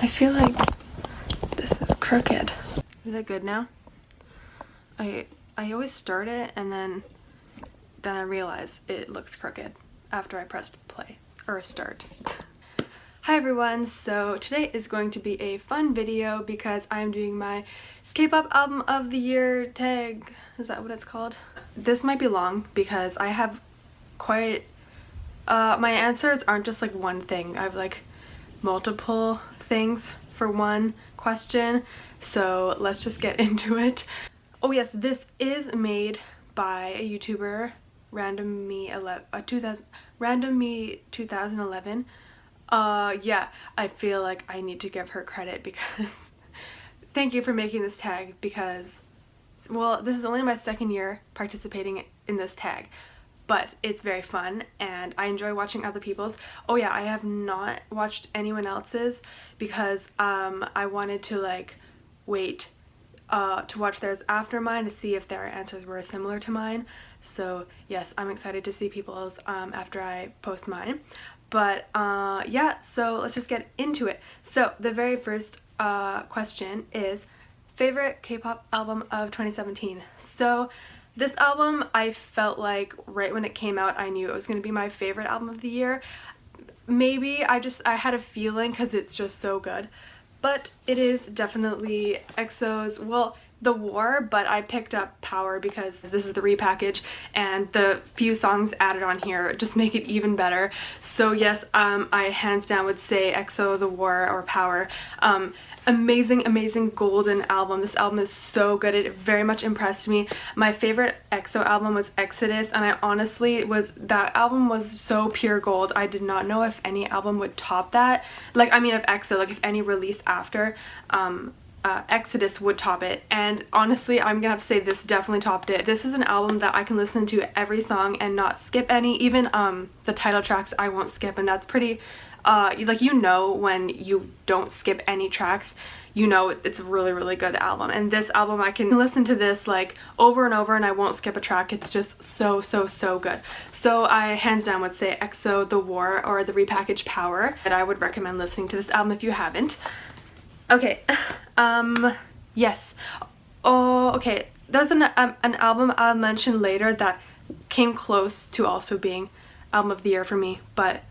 I feel like this is crooked. Is it good now? I always start it and then I realize it looks crooked after I pressed play or start. Hi everyone, so today is going to be a fun video because I'm doing my K-pop album of the year tag. Is that what it's called? This might be long because I have quite my answers aren't just like one thing. I have like multiple things for one question, so let's just get into it. Oh yes, this is made by a YouTuber, Random Me 2011. Yeah, I feel like I need to give her credit because thank you for making this tag because, well, this is only my second year participating in this tag, but it's very fun and I enjoy watching other people's. Oh yeah, I have not watched anyone else's because I wanted to like wait to watch theirs after mine to see if their answers were similar to mine. So yes, I'm excited to see people's after I post mine. But yeah, so let's just get into it. So the very first question is favorite K-pop album of 2017. So this album, I felt like right when it came out I knew it was going to be my favorite album of the year. Maybe I had a feeling because it's just so good. But it is definitely EXO's, well, The War, but I picked up Power because this is the repackage and the few songs added on here just make it even better. So yes, I hands down would say EXO, The War, or Power. Amazing golden album. This album is so good. It very much impressed me. My favorite EXO album was Exodus, and I honestly that album was so pure gold. I did not know if any album would top that. Like, I mean, of EXO, like if any release after Exodus would top it, and honestly I'm gonna have to say this definitely topped it. This is an album that I can listen to every song and not skip any. Even the title tracks I won't skip, and that's pretty like, you know, when you don't skip any tracks, you know it's a really good album. And this album, I can listen to this like over and over and I won't skip a track. It's just so good. So I hands down would say EXO, The War, or the repackaged Power. And I would recommend listening to this album if you haven't. Okay, yes. Oh, okay. There's an album I'll mention later that came close to also being album of the year for me, but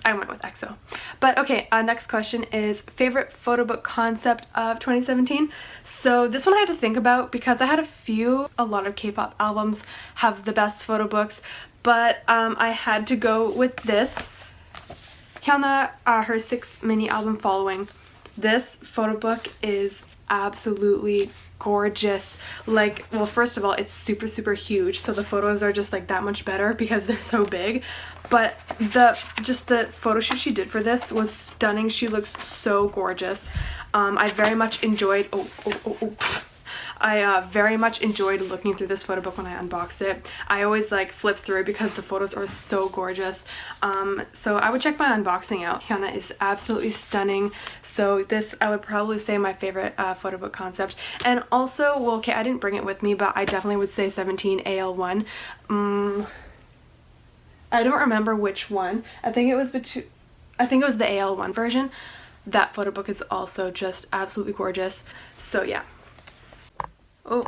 I went with EXO. But okay, next question is favorite photobook concept of 2017. So this one I had to think about because I had a lot of K-pop albums have the best photo books, but I had to go with this. HAHAH, her 6th mini album Following. This photo book is absolutely gorgeous. Like, well, first of all, it's super huge, so the photos are just like that much better because they're so big. But the photo shoot she did for this was stunning. She looks so gorgeous. I very much enjoyed I very much enjoyed looking through this photo book when I unboxed it. I always like flip through because the photos are so gorgeous. So I would check my unboxing out. HAHAH is absolutely stunning. So this, I would probably say, my favorite photo book concept. And also, well, okay, I didn't bring it with me, but I definitely would say 17 AL1. I don't remember which one. I think it was the AL1 version. That photo book is also just absolutely gorgeous. So yeah. Oh,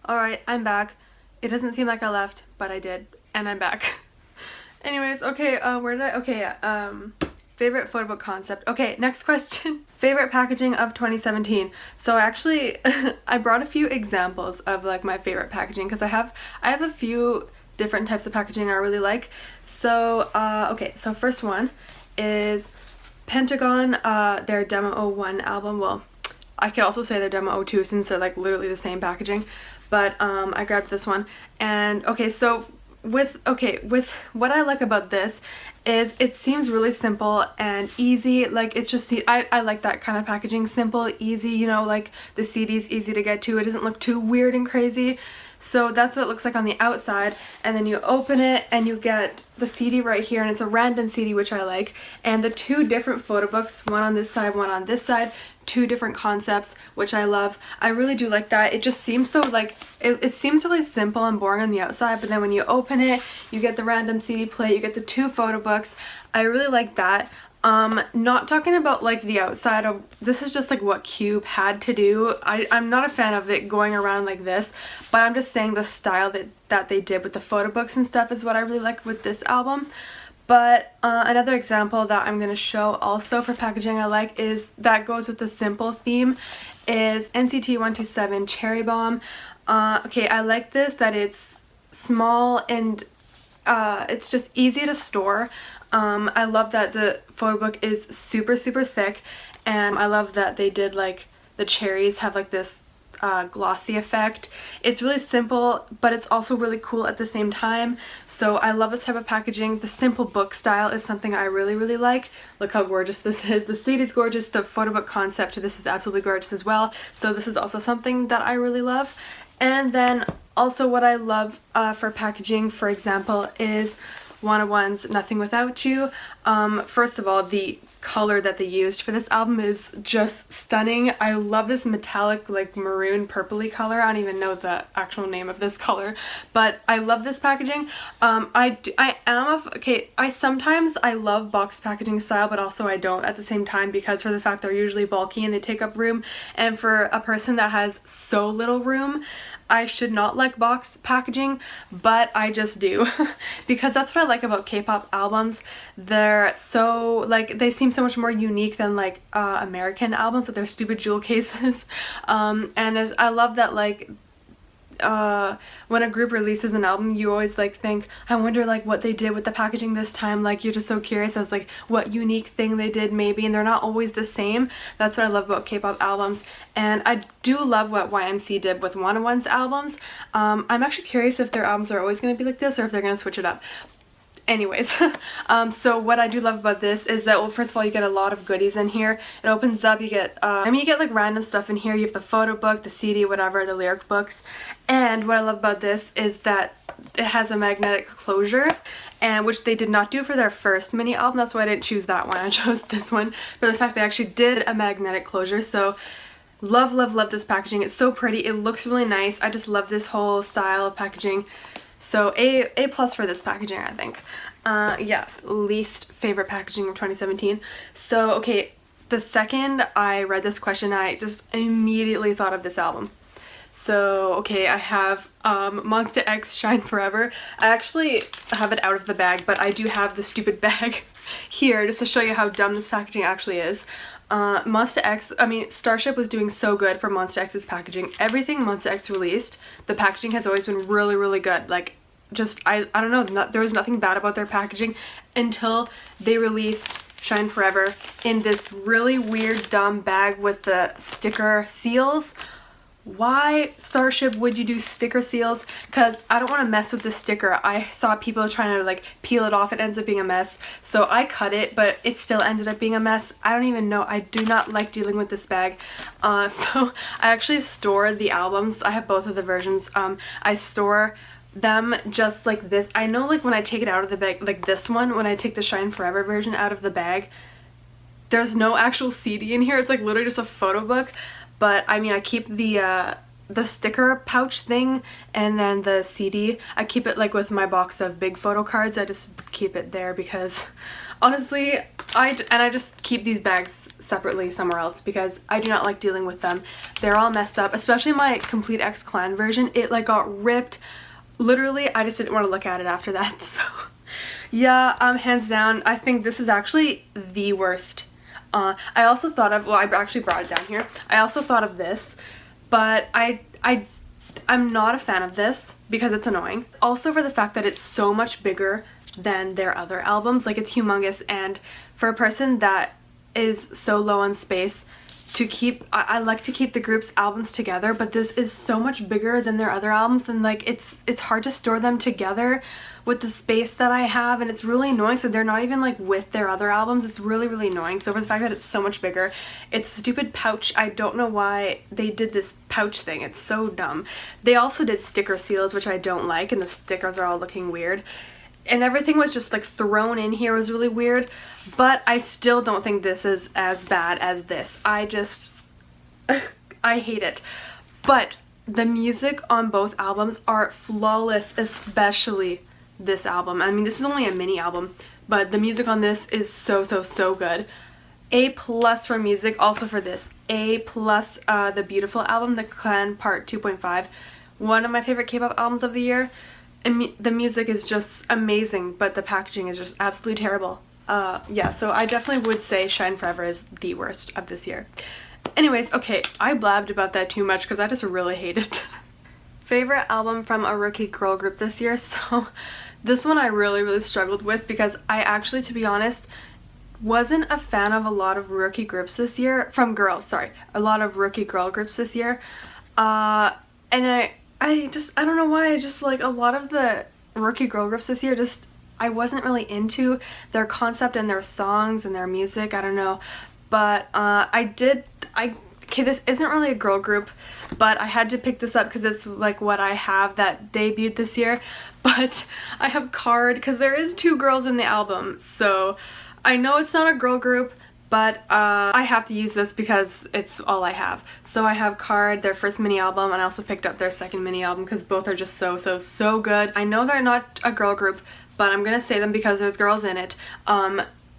alright, I'm back. It doesn't seem like I left, but I did, and I'm back. Anyways, okay, favorite photo book concept. Okay, next question. Favorite packaging of 2017. So actually, I brought a few examples of like my favorite packaging because I have a few different types of packaging I really like. So, okay, so first one is Pentagon, their Demo 01 album. Well, I could also say they're Demo 02 since they're like literally the same packaging, but I grabbed this one. And okay, so with what I like about this is it seems really simple and easy. Like, it's just, I like that kind of packaging. Simple, easy, you know, like the CD's easy to get to. It doesn't look too weird and crazy. So that's what it looks like on the outside, and then you open it and you get the CD right here, and it's a random CD, which I like, and the two different photo books, one on this side, one on this side, two different concepts, which I love. I really do like that. It just seems so like, it seems really simple and boring on the outside, but then when you open it, you get the random CD plate, you get the two photo books. I really like that. Not talking about like the outside of, this is just like what Cube had to do. I'm not a fan of it going around like this, but I'm just saying the style that they did with the photo books and stuff is what I really like with this album. But another example that I'm going to show also for packaging I like is that goes with the simple theme is NCT 127 Cherry Bomb. Okay, I like this, that it's small and it's just easy to store. I love that the photo book is super thick, and I love that they did like the cherries have like this glossy effect. It's really simple, but it's also really cool at the same time. So I love this type of packaging. The simple book style is something I really like. Look how gorgeous this is. The seed is gorgeous. The photo book concept to this is absolutely gorgeous as well. So this is also something that I really love. And then also what I love for packaging, for example, is 101's Nothing Without You. First of all, the color that they used for this album is just stunning. I love this metallic like maroon purpley color. I don't even know the actual name of this color, but I love this packaging. I sometimes I love box packaging style, but also I don't at the same time, because for the fact they're usually bulky and they take up room, and for a person that has so little room, I should not like box packaging, but I just do because that's what I like about K-pop albums. They're so like, they seem so much more unique than like American albums with their stupid jewel cases. I love that like when a group releases an album, you always like think, I wonder like what they did with the packaging this time. Like you're just so curious as like what unique thing they did maybe, and they're not always the same. That's what I love about K-pop albums, and I do love what YMC did with 101's albums. I'm actually curious if their albums are always going to be like this or if they're going to switch it up. Anyways, so what I do love about this is that, well, first of all, you get a lot of goodies in here. It opens up, you get, you get like random stuff in here. You have the photo book, the CD, whatever, the lyric books. And what I love about this is that it has a magnetic closure, and which they did not do for their first mini album. That's why I didn't choose that one. I chose this one for the fact they actually did a magnetic closure. So love this packaging. It's so pretty. It looks really nice. I just love this whole style of packaging. So A+ for this packaging, I think. Yes, least favorite packaging of 2017. So, okay, the second I read this question, I just immediately thought of this album. So, okay, I have Monsta X Shine Forever. I actually have it out of the bag, but I do have the stupid bag here just to show you how dumb this packaging actually is. Monsta X, I mean, Starship was doing so good for Monsta X's packaging. Everything Monsta X released, the packaging has always been really good. Like, just, I don't know, there was nothing bad about their packaging until they released Shine Forever in this really weird, dumb bag with the sticker seals. Why, Starship, would you do sticker seals? Because I don't want to mess with the sticker. I saw people trying to like peel it off. It ends up being a mess. So I cut it, but it still ended up being a mess. I don't even know. I do not like dealing with this bag. So I actually store the albums. I have both of the versions. I store them just like this. I know like when I take it out of the bag, like this one, when I take the Shine Forever version out of the bag, there's no actual CD in here. It's like literally just a photo book. But I mean, I keep the sticker pouch thing, and then the CD, I keep it like with my box of big photo cards. I just keep it there because honestly, I just keep these bags separately somewhere else because I do not like dealing with them. They're all messed up, especially my Complete X Clan version. It like got ripped. Literally, I just didn't want to look at it after that. So yeah, hands down, I think this is actually the worst. I also thought of, well, I actually brought it down here. I also thought of this, but I'm not a fan of this because it's annoying. Also for the fact that it's so much bigger than their other albums. Like, it's humongous, and for a person that is so low on space, to keep, I like to keep the group's albums together, but this is so much bigger than their other albums, and like it's hard to store them together with the space that I have, and it's really annoying. So they're not even like with their other albums. It's really annoying. So for the fact that it's so much bigger, it's a stupid pouch. I don't know why they did this pouch thing. It's so dumb. They also did sticker seals, which I don't like, and the stickers are all looking weird. And everything was just like thrown in here. It was really weird, but I still don't think this is as bad as this. I hate it. But the music on both albums are flawless, especially this album. I mean, this is only a mini album, but the music on this is so good. A plus for music, also for this. A plus, the Beautiful album, the Clan Part 2.5. One of my favorite K-pop albums of the year. And the music is just amazing, but the packaging is just absolutely terrible. Yeah, so I definitely would say Shine Forever is the worst of this year. Anyways, okay, I blabbed about that too much because I just really hate it. Favorite album from a rookie girl group this year? So this one I really struggled with because I actually, to be honest, wasn't a fan of a lot of rookie groups this year. From girls, sorry. A lot of rookie girl groups this year. And I don't know why, I just like a lot of the rookie girl groups this year, I wasn't really into their concept and their songs and their music, I don't know. But okay, this isn't really a girl group, but I had to pick this up because it's like what I have that debuted this year. But I have Card because there is 2 girls in the album, so I know it's not a girl group, but I have to use this because it's all I have. So I have Card, their first mini album, and I also picked up their second mini album because both are just so good. I know they're not a girl group, but I'm gonna say them because there's girls in it.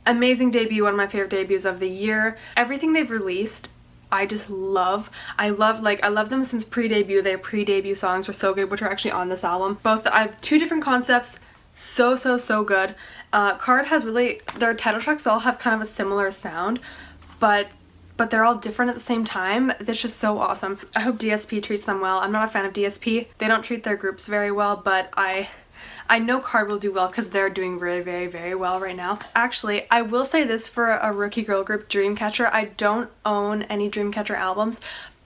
Amazing debut, one of my favorite debuts of the year. Everything they've released, I just love. I love them since pre-debut. Their pre-debut songs were so good, which are actually on this album. Both, I have 2 different concepts, so good. Card has really, their title tracks all have kind of a similar sound, but they're all different at the same time. It's just so awesome. I hope DSP treats them well. I'm not a fan of DSP. They don't treat their groups very well, but I know Card will do well because they're doing very well right now. Actually, I will say this for a rookie girl group, Dreamcatcher. I don't own any Dreamcatcher albums,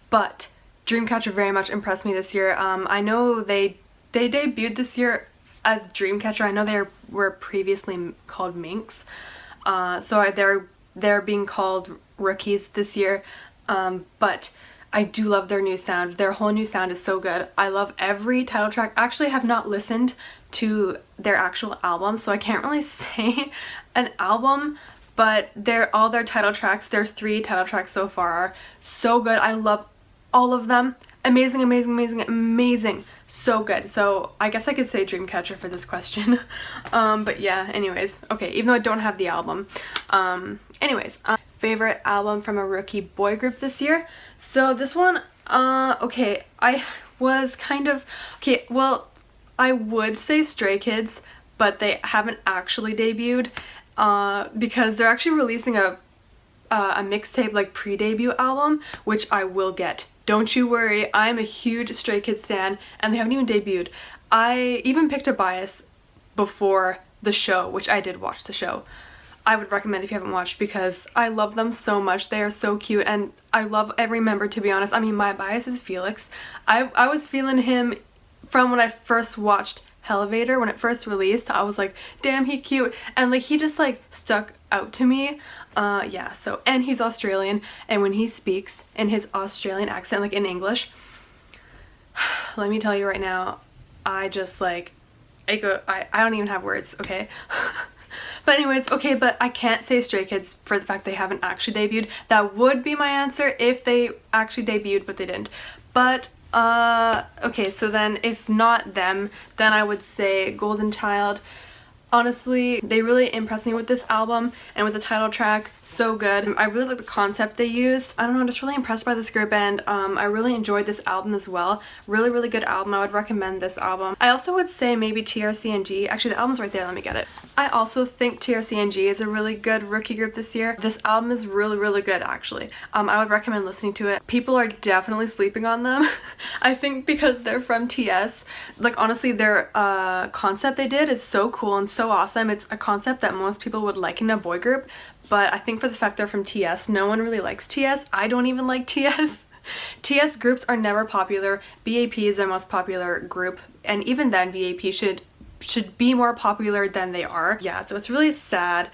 but Dreamcatcher very much impressed me this year. I know they debuted this year as Dreamcatcher. I know they were previously called Minx, so they're being called rookies this year, but I do love their new sound. Their whole new sound is so good. I love every title track. Actually, I have not listened to their actual album, so I can't really say an album, but all their title tracks, their 3 title tracks so far are so good. I love all of them. Amazing. So good. So I guess I could say Dreamcatcher for this question. But yeah, anyways. Okay, even though I don't have the album. Favorite album from a rookie boy group this year? So this one, okay, I was kind of, okay, well, I would say Stray Kids, but they haven't actually debuted, because they're actually releasing a mixtape, like pre-debut album, which I will get. Don't you worry, I'm a huge Stray Kids stan, and they haven't even debuted. I even picked a bias before the show, which I did watch the show. I would recommend if you haven't watched because I love them so much. They are so cute and I love every member, to be honest. I mean, my bias is Felix. I was feeling him from when I first watched Elevator, when it first released. I was like, damn, he cute, and like he just like stuck out to me. Yeah, so, and he's Australian, and when he speaks in his Australian accent, like in English, let me tell you right now, I just like, I don't even have words, okay? But anyways, okay, but I can't say Stray Kids for the fact they haven't actually debuted. That would be my answer if they actually debuted, but they didn't. But, okay, so then if not them, then I would say Golden Child. Honestly, they really impressed me with this album and with the title track. So good. I really like the concept they used. I don't know, I'm just really impressed by this group, and I really enjoyed this album as well. Really good album. I would recommend this album. I also would say maybe TRCNG. Actually, the album's right there. Let me get it. I also think TRCNG is a really good rookie group this year. This album is really good, actually. I would recommend listening to it. People are definitely sleeping on them. I think because they're from TS. Like, honestly, their concept they did is so cool and so awesome. It's a concept that most people would like in a boy group, but I think for the fact they're from TS, no one really likes TS. I don't even like TS. TS groups are never popular. BAP is their most popular group, and even then BAP should be more popular than they are. Yeah, so it's really sad.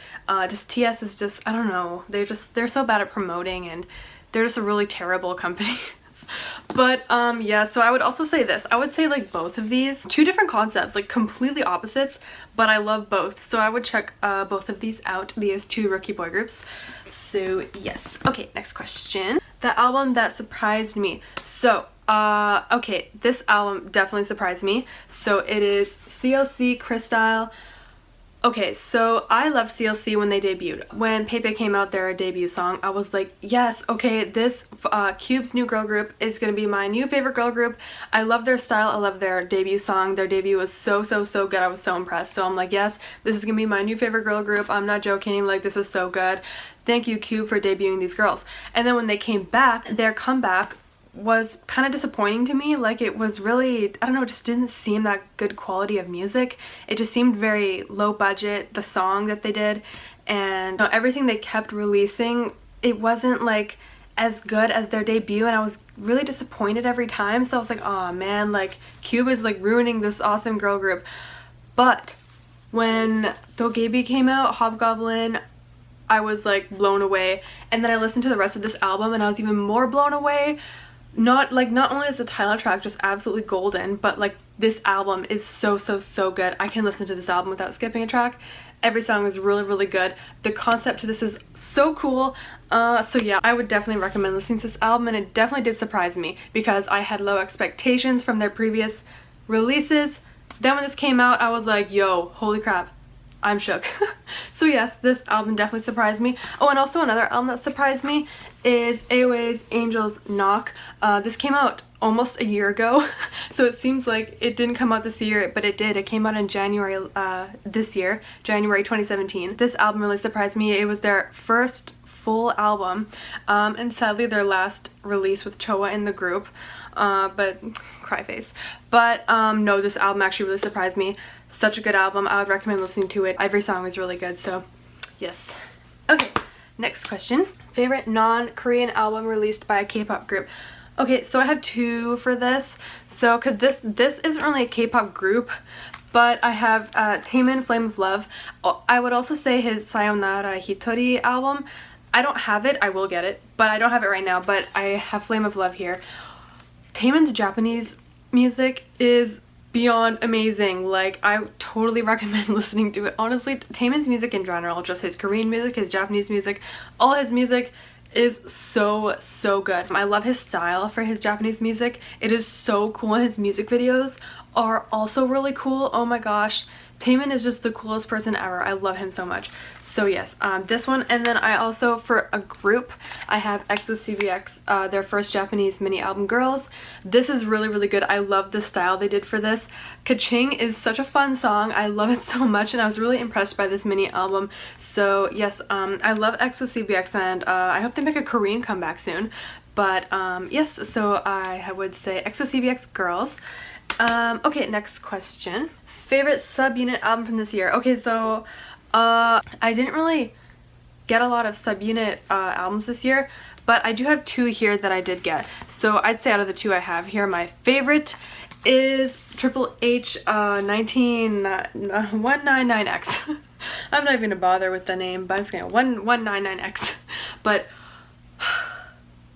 Just TS is just, I don't know, they're so bad at promoting, and they're just a really terrible company. But yeah, so I would also say this. I would say like both of these, 2 different concepts, like completely opposites, but I love both. So I would check both of these out, these 2 rookie boy groups. So yes. Okay, next question. The album that surprised me. So, okay, this album definitely surprised me. So it is CLC Crystyle. Okay, so I loved CLC when they debuted. When Pepe came out, their debut song, I was like, yes, okay, this Cube's new girl group is gonna be my new favorite girl group. I love their style, I love their debut song. Their debut was so good. I was so impressed. So I'm like, yes, this is gonna be my new favorite girl group. I'm not joking, like this is so good. Thank you, Cube, for debuting these girls. And then when they came back, their comeback was kind of disappointing to me. Like it was really, I don't know, it just didn't seem that good quality of music. It just seemed very low budget, the song that they did, and everything they kept releasing, it wasn't like as good as their debut, and I was really disappointed every time. So I was like, oh man, like Cube is like ruining this awesome girl group. But when Dogebi came out, Hobgoblin, I was like blown away, and then I listened to the rest of this album and I was even more blown away. Not only is the title track just absolutely golden, but like this album is so good. I can listen to this album without skipping a track. Every song is really good. The concept to this is so cool. So yeah, I would definitely recommend listening to this album, and it definitely did surprise me because I had low expectations from their previous releases. Then when this came out, I was like, yo, holy crap, I'm shook. So yes, this album definitely surprised me. Oh, and also another album that surprised me is AOA's Angel's Knock. This came out almost a year ago, so it seems like it didn't come out this year, but it did. It came out in January this year, January 2017. This album really surprised me. It was their first full album, and sadly their last release with Choa in the group, but cry face. But no, this album actually really surprised me. Such a good album. I would recommend listening to it. Every song is really good, so yes. Okay, next question. Favorite non-Korean album released by a K-pop group. Okay, so I have two for this. So, because this isn't really a K-pop group, but I have Taemin, Flame of Love. I would also say his Sayonara Hitori album. I don't have it. I will get it, but I don't have it right now, but I have Flame of Love here. Taemin's Japanese music is beyond amazing. Like, I totally recommend listening to it. Honestly, Taemin's music in general, just his Korean music, his Japanese music, all his music is so good. I love his style for his Japanese music. It is so cool. His music videos are also really cool. Oh my gosh, Taemin is just the coolest person ever. I love him so much. So yes, this one, and then I also, for a group, I have EXO-CBX, their first Japanese mini album, Girls. This is really good. I love the style they did for this. Kaching is such a fun song. I love it so much, and I was really impressed by this mini album. So yes, I love EXO-CBX, and I hope they make a Korean comeback soon. But yes, so I would say EXO-CBX, Girls. Okay, next question. Favorite Subunit album from this year. Okay, so I didn't really get a lot of Subunit albums this year, but I do have two here that I did get. So I'd say out of the two I have here, my favorite is Triple H 199X. I'm not even gonna bother with the name, but I'm just gonna 199X. But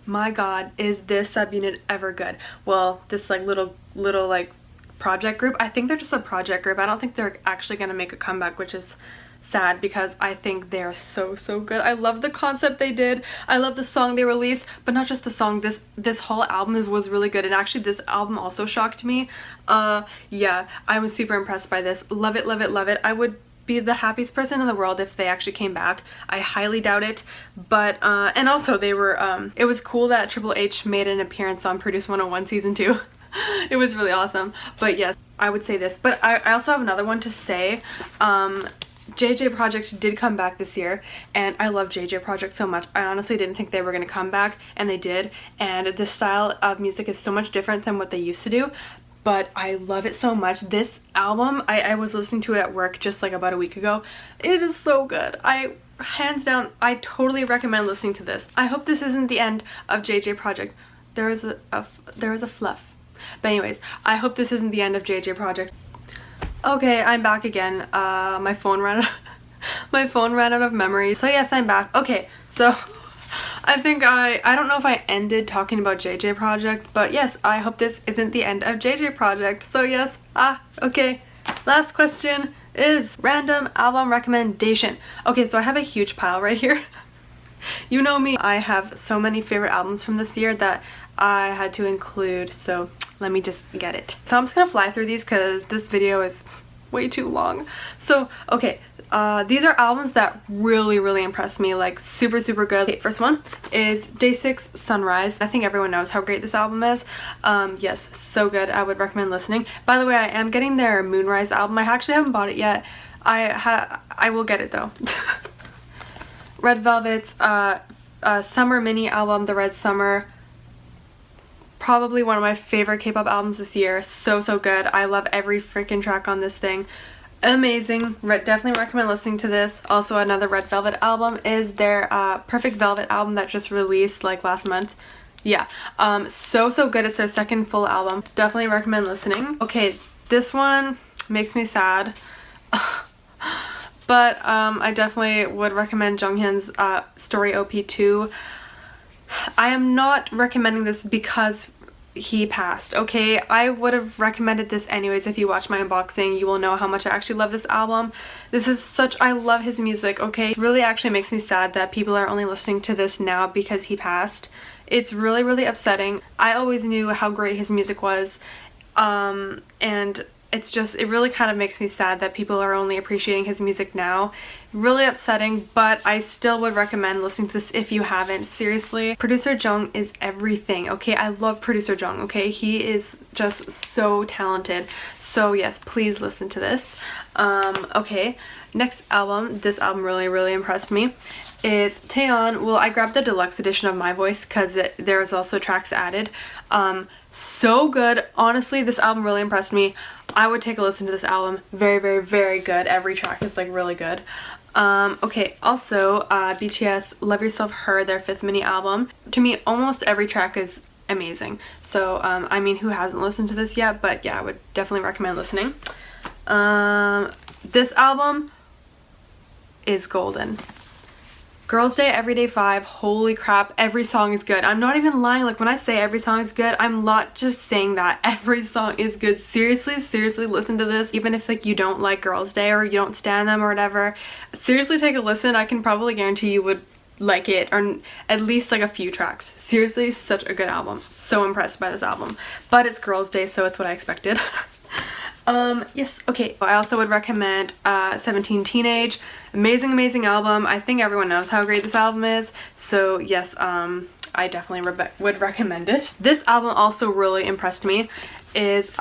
my god, is this Subunit ever good. Well, this like little like project group, I think they're just a project group. I don't think they're actually gonna make a comeback, which is sad because I think they're so good. I love the concept they did. I love the song they released, but not just the song. This whole album was really good, and actually this album also shocked me. Yeah, I was super impressed by this. Love it. I would be the happiest person in the world if they actually came back. I highly doubt it, but and also they were it was cool that Triple H made an appearance on Produce 101 season 2. It was really awesome. But yes, I would say this. But I also have another one to say. JJ Project did come back this year, and I love JJ Project so much. I honestly didn't think they were going to come back, and they did. And the style of music is so much different than what they used to do, but I love it so much. This album, I was listening to it at work just like about a week ago. It is so good. Hands down, I totally recommend listening to this. I hope this isn't the end of JJ Project. There is a fluff. But anyways, I hope this isn't the end of JJ Project. Okay, I'm back again. My phone ran out of memory. So yes, I'm back. Okay, so I think I don't know if I ended talking about JJ Project, but yes, I hope this isn't the end of JJ Project. So yes, okay. Last question is random album recommendation. Okay, so I have a huge pile right here. You know me, I have so many favorite albums from this year that I had to include, so let me just get it. So I'm just gonna fly through these because this video is way too long. So, okay, these are albums that really impressed me, like super good. Okay, first one is Day 6 Sunrise. I think everyone knows how great this album is. Yes, so good. I would recommend listening. By the way, I am getting their Moonrise album. I actually haven't bought it yet. I will get it though. Red Velvet's summer mini album, The Red Summer. Probably one of my favorite K-pop albums this year. So good. I love every freaking track on this thing. Amazing. Definitely recommend listening to this. Also, another Red Velvet album is their Perfect Velvet album that just released like last month. Yeah, so good. It's their second full album. Definitely recommend listening. Okay, this one makes me sad. But I definitely would recommend Jonghyun's Story OP2. I am not recommending this because he passed, okay? I would have recommended this anyways. If you watch my unboxing, you will know how much I actually love this album. This is I love his music, okay? It really actually makes me sad that people are only listening to this now because he passed. It's really upsetting. I always knew how great his music was, and it really kind of makes me sad that people are only appreciating his music now. Really upsetting, but I still would recommend listening to this if you haven't. Seriously, Producer Jung is everything, okay? I love Producer Jung, okay? He is just so talented. So yes, please listen to this. Okay, next album. This album really impressed me. Is Taeyeon. Well, I grabbed the deluxe edition of My Voice because there was also tracks added. So good. Honestly, this album really impressed me. I would take a listen to this album. Very good. Every track is like really good. Okay, also BTS Love Yourself Her, their 5th mini album. To me, almost every track is amazing. So I mean, who hasn't listened to this yet? But yeah, I would definitely recommend listening. This album is golden. Girls' Day, Everyday 5, holy crap, every song is good. I'm not even lying, like when I say every song is good, I'm not just saying that. Every song is good. Seriously listen to this, even if like you don't like Girls' Day or you don't stan them or whatever. Seriously take a listen. I can probably guarantee you would like it, or at least like a few tracks. Seriously, such a good album. So impressed by this album. But it's Girls' Day, so it's what I expected. Yes, okay. I also would recommend 17 Teenage. Amazing album. I think everyone knows how great this album is. So yes, I definitely would recommend it. This album also really impressed me. Is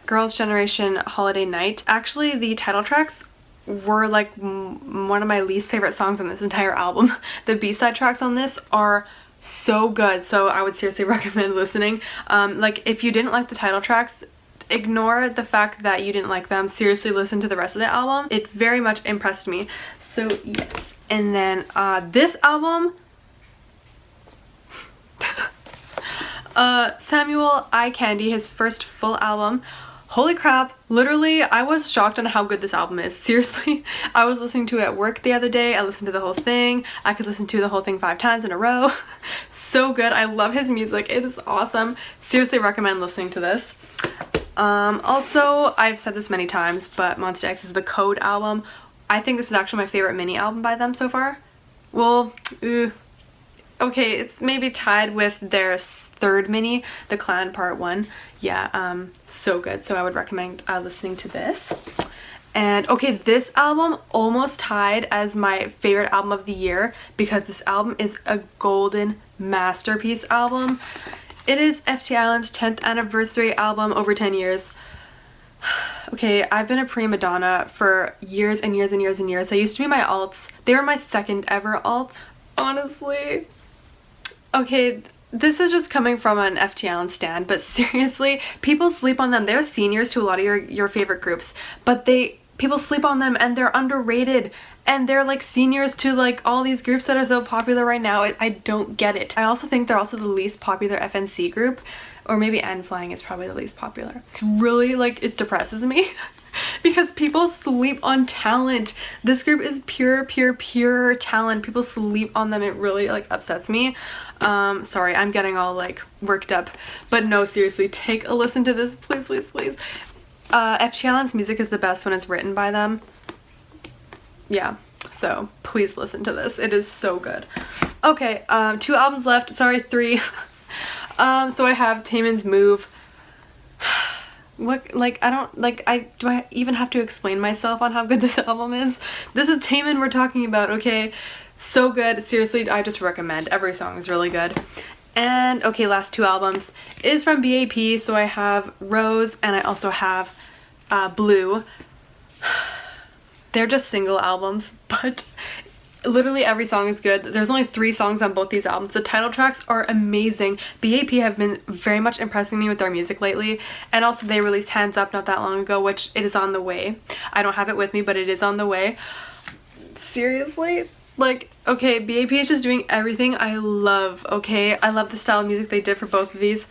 Girls' Generation Holiday Night. Actually, the title tracks were like one of my least favorite songs on this entire album. The B-side tracks on this are so good, so I would seriously recommend listening. Like if you didn't like the title tracks, ignore the fact that you didn't like them. Seriously listen to the rest of the album. It very much impressed me. So yes. And then this album, Samuel Eye Candy, his first full album. Holy crap, literally I was shocked on how good this album is. Seriously, I was listening to it at work the other day. I listened to the whole thing. I could listen to the whole thing 5 times in a row. So good. I love his music. It is awesome. Seriously recommend listening to this. Also, I've said this many times, but Monsta X is the Code album. I think this is actually my favorite mini album by them so far. Well, okay, it's maybe tied with their 3rd mini, The Clan Part 1. Yeah, so good. So I would recommend listening to this. And okay, this album almost tied as my favorite album of the year because this album is a golden masterpiece album. It is FT Island's 10th anniversary album over 10 years. Okay, I've been a prima donna for years and years. They used to be my alts. They were my 2nd ever alts. Honestly. Okay, this is just coming from an FT Island stan, but seriously, people sleep on them. They're seniors to a lot of your favorite groups, but people sleep on them and they're underrated. And they're like seniors to like all these groups that are so popular right now. I don't get it. I also think they're also the least popular FNC group, or maybe N-Flying is probably the least popular. It's really like, it depresses me because people sleep on talent. This group is pure talent. People sleep on them. It really like upsets me. Sorry, I'm getting all like worked up, but no, seriously, take a listen to this, please. FT Island's music is the best when it's written by them. Yeah, so please listen to this. It is so good. Okay, 2 albums left. Sorry, 3. So I have Taemin's Move. What, like, I don't, like, do I even have to explain myself on how good this album is? This is Taemin we're talking about, okay? So good. Seriously, I just recommend. Every song is really good. And, okay, last two albums is from BAP, so I have Rose and I also have Blue. They're just single albums, but literally every song is good. There's only 3 songs on both these albums. The title tracks are amazing. BAP have been very much impressing me with their music lately, and also they released Hands Up not that long ago, which it is on the way. I don't have it with me, but it is on the way. Seriously? Like, okay, BAP is just doing everything I love, okay? I love the style of music they did for both of these.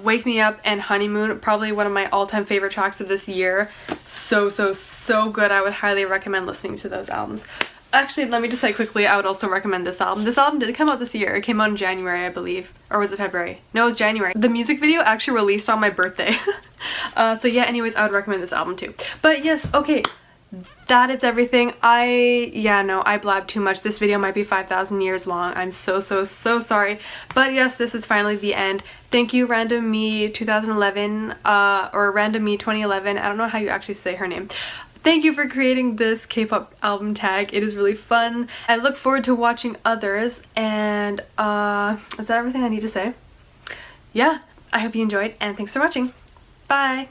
Wake Me Up and Honeymoon, probably one of my all-time favorite tracks of this year. So good. I would highly recommend listening to those albums. Actually, let me just say quickly, I would also recommend this album. This album did come out this year. It came out in January, I believe. Or was it February? No, it was January. The music video actually released on my birthday. So yeah, anyways, I would recommend this album too. But yes, okay. That is everything. I blabbed too much. This video might be 5,000 years long. I'm so sorry. But yes, this is finally the end. Thank you, Random Me 2011, or Random Me 2011. I don't know how you actually say her name. Thank you for creating this K-pop album tag. It is really fun. I look forward to watching others, and is that everything I need to say? Yeah, I hope you enjoyed, and thanks for watching. Bye!